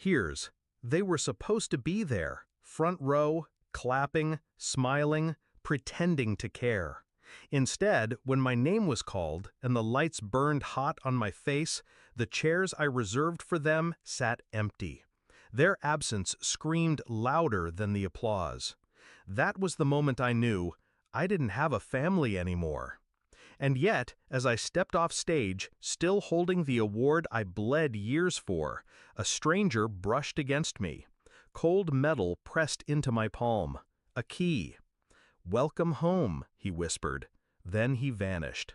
Here's, they were supposed to be there, front row, clapping, smiling, pretending to care. Instead, when my name was called and the lights burned hot on my face, the chairs I reserved for them sat empty. Their absence screamed louder than the applause. That was the moment I knew I didn't have a family anymore. And yet, as I stepped off stage, still holding the award I bled years for, a stranger brushed against me. Cold metal pressed into my palm. A key. "Welcome home," he whispered. Then he vanished.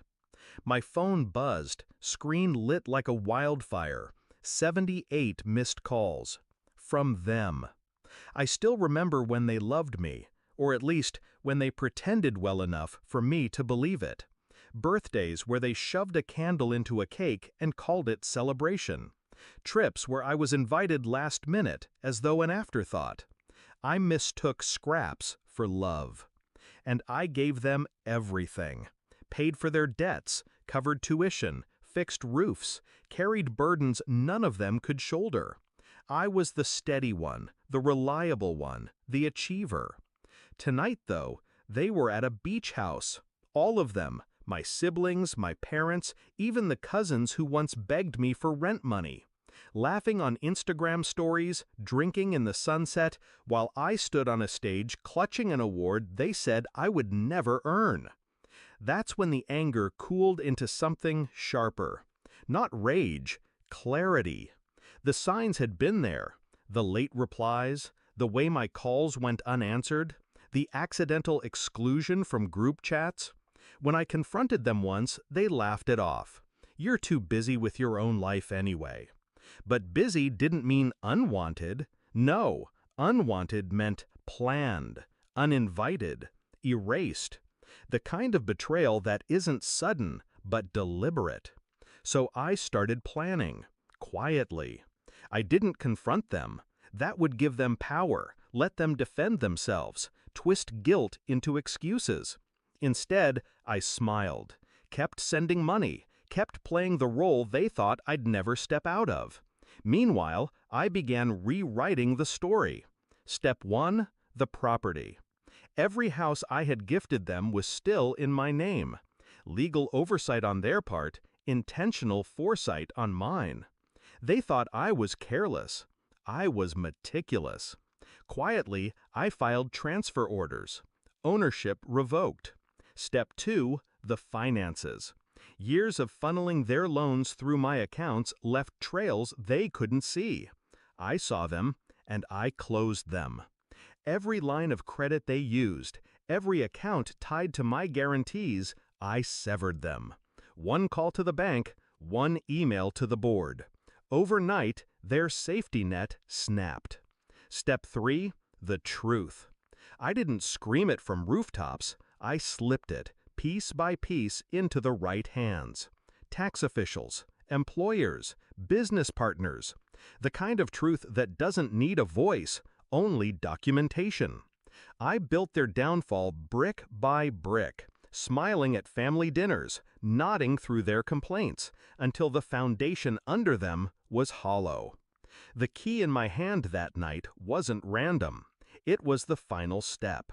My phone buzzed, screen lit like a wildfire. 78 missed calls. From them. I still remember when they loved me, or at least when they pretended well enough for me to believe it. Birthdays where they shoved a candle into a cake and called it celebration. Trips where I was invited last minute as though an afterthought. I mistook scraps for love. And I gave them everything. Paid for their debts, covered tuition, fixed roofs, carried burdens none of them could shoulder. I was the steady one, the reliable one, the achiever. Tonight, though, they were at a beach house. All of them. My siblings, my parents, even the cousins who once begged me for rent money. Laughing on Instagram stories, drinking in the sunset, while I stood on a stage clutching an award they said I would never earn. That's when the anger cooled into something sharper. Not rage, clarity. The signs had been there. The late replies, the way my calls went unanswered, the accidental exclusion from group chats. When I confronted them once, they laughed it off. You're too busy with your own life anyway. But busy didn't mean unwanted. No, unwanted meant planned, uninvited, erased. The kind of betrayal that isn't sudden, but deliberate. So I started planning, quietly. I didn't confront them. That would give them power, let them defend themselves, twist guilt into excuses. Instead, I smiled, kept sending money, kept playing the role they thought I'd never step out of. Meanwhile, I began rewriting the story. Step 1, the property. Every house I had gifted them was still in my name. Legal oversight on their part, intentional foresight on mine. They thought I was careless. I was meticulous. Quietly, I filed transfer orders. Ownership revoked. Step 2, the finances. Years of funneling their loans through my accounts left trails they couldn't see. I saw them, and I closed them. Every line of credit they used, every account tied to my guarantees, I severed them. One call to the bank, one email to the board. Overnight, their safety net snapped. Step 3, the truth. I didn't scream it from rooftops. I slipped it, piece by piece, into the right hands. Tax officials, employers, business partners. The kind of truth that doesn't need a voice, only documentation. I built their downfall brick by brick, smiling at family dinners, nodding through their complaints, until the foundation under them was hollow. The key in my hand that night wasn't random. It was the final step.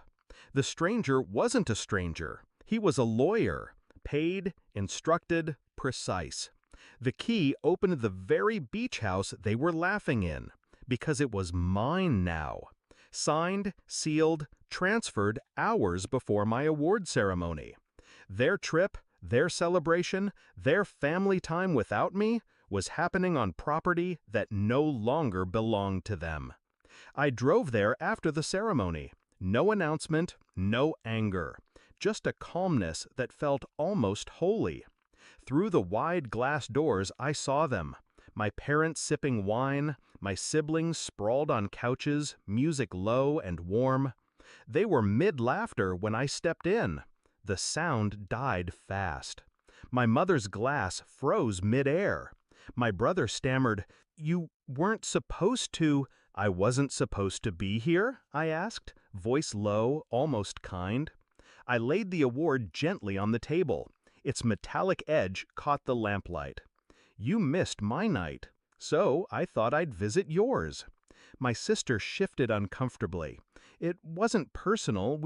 The stranger wasn't a stranger. He was a lawyer, paid, instructed, precise. The key opened the very beach house they were laughing in, because it was mine now. Signed, sealed, transferred hours before my award ceremony. Their trip, their celebration, their family time without me was happening on property that no longer belonged to them. I drove there after the ceremony. No announcement, no anger. Just a calmness that felt almost holy. Through the wide glass doors I saw them. My parents sipping wine, my siblings sprawled on couches, music low and warm. They were mid-laughter when I stepped in. The sound died fast. My mother's glass froze mid-air. My brother stammered, "You weren't supposed to—" "I wasn't supposed to be here?" I asked, voice low, almost kind. I laid the award gently on the table. Its metallic edge caught the lamplight. "You missed my night. So I thought I'd visit yours. My sister shifted uncomfortably. It wasn't personal,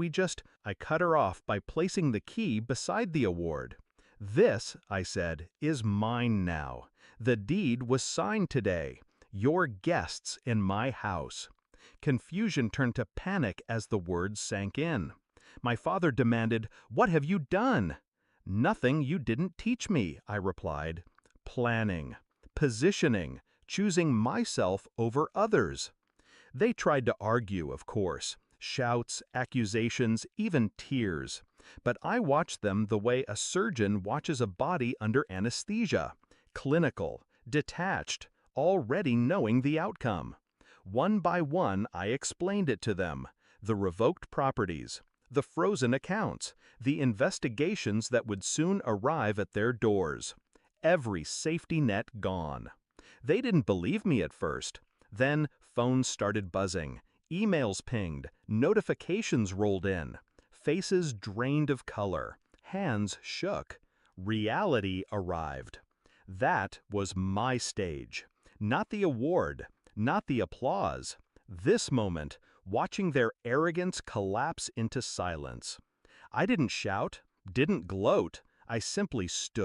I cut her off by placing the key beside the award. This, I said, is mine now. The deed was signed today. Your guests in my house. Confusion turned to panic as the words sank in. My father demanded, "What have you done?" "Nothing you didn't teach me," I replied. Planning, positioning, choosing myself over others. They tried to argue, of course. Shouts, accusations, even tears. But I watched them the way a surgeon watches a body under anesthesia. Clinical, detached, already knowing the outcome. One by one, I explained it to them. The revoked properties, the frozen accounts, the investigations that would soon arrive at their doors. Every safety net gone. They didn't believe me at first. Then phones started buzzing, emails pinged, notifications rolled in. Faces drained of color, hands shook. Reality arrived. That was my stage. Not the award, not the applause. This moment, watching their arrogance collapse into silence. I didn't shout, didn't gloat. I simply stood.